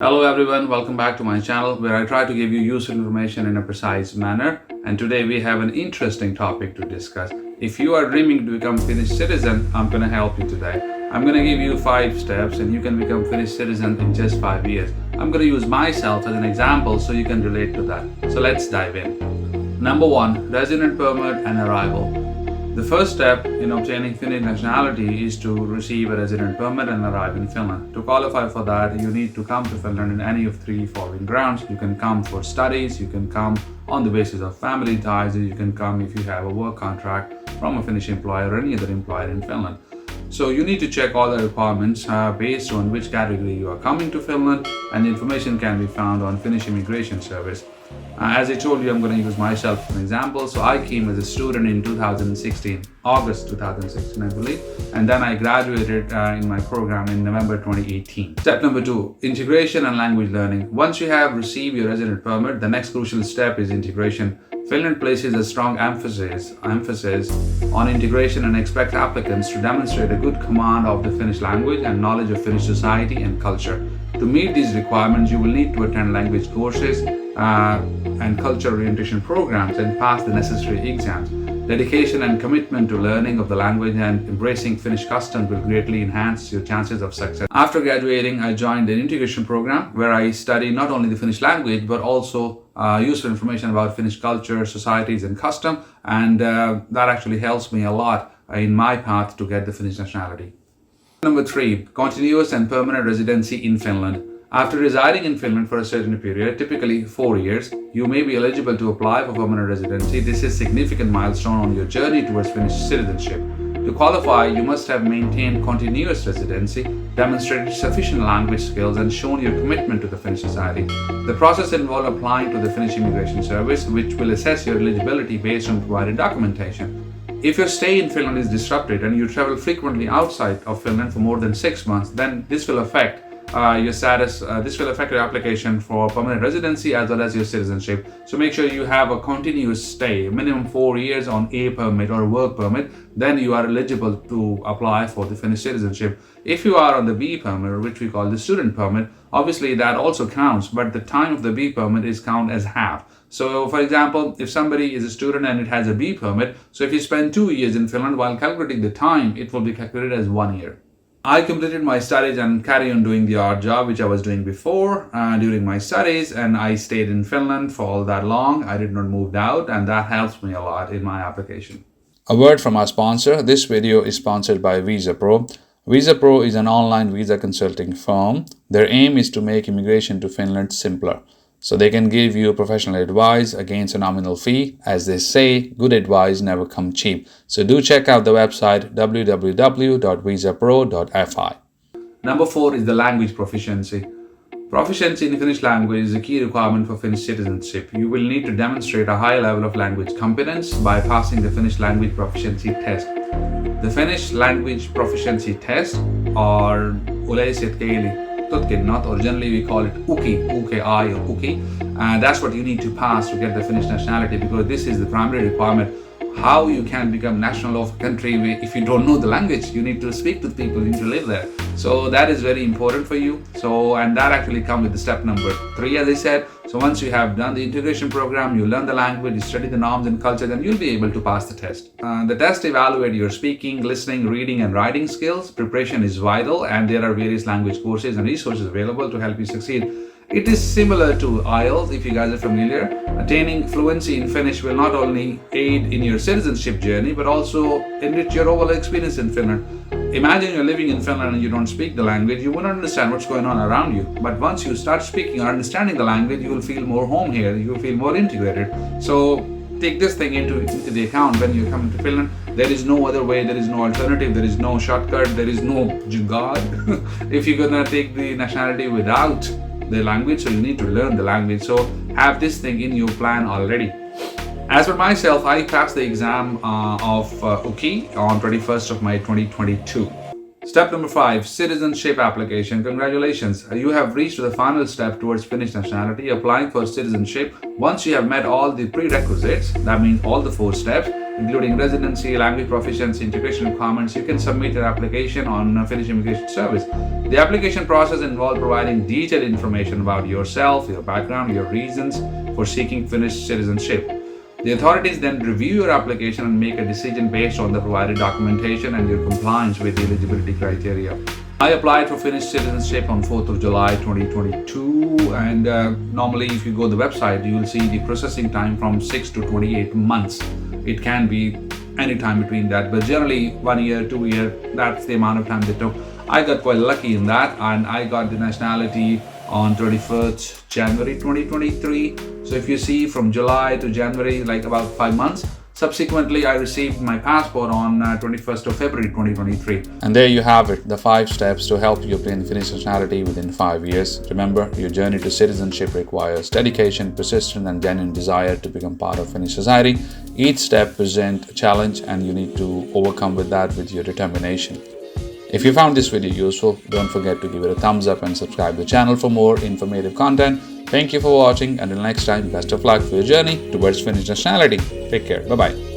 Hello everyone, welcome back to my channel where I try to give you useful information in a precise manner. And today we have an interesting topic to discuss. If you are dreaming to become Finnish citizen, I'm going to help you today. I'm going to give you 5 steps and you can become Finnish citizen in just 5 years. I'm going to use myself as an example so you can relate to that. So let's dive in. Number 1, resident permit and arrival. The first step in obtaining Finnish nationality is to receive a resident permit and arrive in Finland. To qualify for that, you need to come to Finland in any of 3 following grounds. You can come for studies, you can come on the basis of family ties, or you can come if you have a work contract from a Finnish employer or any other employer in Finland. So you need to check all the requirements based on which category you are coming to Finland, and the information can be found on Finnish Immigration Service. As I told you, I'm going to use myself as an example. So I came as a student in 2016, August 2016, I believe. And then I graduated in my program in November 2018. Step number 2, integration and language learning. Once you have received your resident permit, the next crucial step is integration. Finland places a strong emphasis on integration and expects applicants to demonstrate a good command of the Finnish language and knowledge of Finnish society and culture. To meet these requirements, you will need to attend language courses and culture orientation programs and pass the necessary exams. Dedication and commitment to learning of the language and embracing Finnish customs will greatly enhance your chances of success. After graduating, I joined an integration program where I study not only the Finnish language but also useful information about Finnish culture, societies and custom, and that actually helps me a lot in my path to get the Finnish nationality. Number 3, continuous and permanent residency in Finland. After residing in Finland for a certain period, typically 4 years, you may be eligible to apply for permanent residency. This is a significant milestone on your journey towards Finnish citizenship. To qualify, you must have maintained continuous residency, demonstrated sufficient language skills, and shown your commitment to the Finnish society. The process involves applying to the Finnish Immigration Service, which will assess your eligibility based on provided documentation. If your stay in Finland is disrupted and you travel frequently outside of Finland for more than 6 months, then this will affect your status. This will affect your application for permanent residency as well as your citizenship. So make sure you have a continuous stay, minimum 4 years on a permit or a work permit. Then you are eligible to apply for the Finnish citizenship. If you are on the B permit, which we call the student permit, obviously that also counts, but the time of the B permit is counted as half. So for example, if somebody is a student and it has a B permit, so if you spend 2 years in Finland, while calculating the time, it will be calculated as 1 year. I completed my studies and carry on doing the odd job which I was doing before during my studies, and I stayed in Finland for all that long. I did not move out, and that helps me a lot in my application. A word from our sponsor. This video is sponsored by Visa Pro. Visa Pro is an online visa consulting firm. Their aim is to make immigration to Finland simpler, so they can give you professional advice against a nominal fee. As they say, good advice never comes cheap. So do check out the website www.visapro.fi. Number 4 is the language proficiency. Proficiency in Finnish language is a key requirement for Finnish citizenship. You will need to demonstrate a high level of language competence by passing the Finnish language proficiency test. The Finnish language proficiency test, or yleiset kielitutkinnot, or generally we call it UKI, UKI or UKI. That's what you need to pass to get the Finnish nationality, because this is the primary requirement. How you can become national of a country if you don't know the language? You need to speak to the people, you need to live there. So that is very important for you. So, and that actually comes with the step number 3, as I said. So once you have done the integration program, you learn the language, you study the norms and culture, then you'll be able to pass the test. The test evaluates your speaking, listening, reading and writing skills. Preparation is vital, and there are various language courses and resources available to help you succeed. It is similar to IELTS, if you guys are familiar. Attaining fluency in Finnish will not only aid in your citizenship journey, but also enrich your overall experience in Finland. Imagine you're living in Finland and you don't speak the language, you won't understand what's going on around you. But once you start speaking or understanding the language, you will feel more home here, you will feel more integrated. So take this thing into the account when you come to Finland. There is no other way, there is no alternative, there is no shortcut, there is no jugaad if you're gonna take the nationality without the language. So you need to learn the language. So have this thing in your plan already. As for myself, I passed the exam of UKI on 21st of May 2022. Step number 5, citizenship application. Congratulations, you have reached the final step towards Finnish nationality, applying for citizenship. Once you have met all the prerequisites, that means all the 4 steps, including residency, language proficiency, integration requirements, you can submit your application on Finnish Immigration Service. The application process involves providing detailed information about yourself, your background, your reasons for seeking Finnish citizenship. The authorities then review your application and make a decision based on the provided documentation and your compliance with the eligibility criteria. I applied for Finnish citizenship on 4th of July 2022, and normally if you go to the website, you will see the processing time from 6 to 28 months. It can be any time between that, but generally 1 year, 2 years, that's the amount of time they took. I got quite lucky in that, and I got the nationality on 21st January 2023. So if you see from July to January, like about 5 months. Subsequently, I received my passport on 21st of February 2023. And there you have it, the 5 steps to help you obtain Finnish nationality within 5 years. Remember, your journey to citizenship requires dedication, persistence, and genuine desire to become part of Finnish society. Each step presents a challenge, and you need to overcome with that with your determination. If you found this video useful, don't forget to give it a thumbs up and subscribe to the channel for more informative content. Thank you for watching. Until next time, best of luck for your journey towards Finnish nationality. Take care. Bye-bye.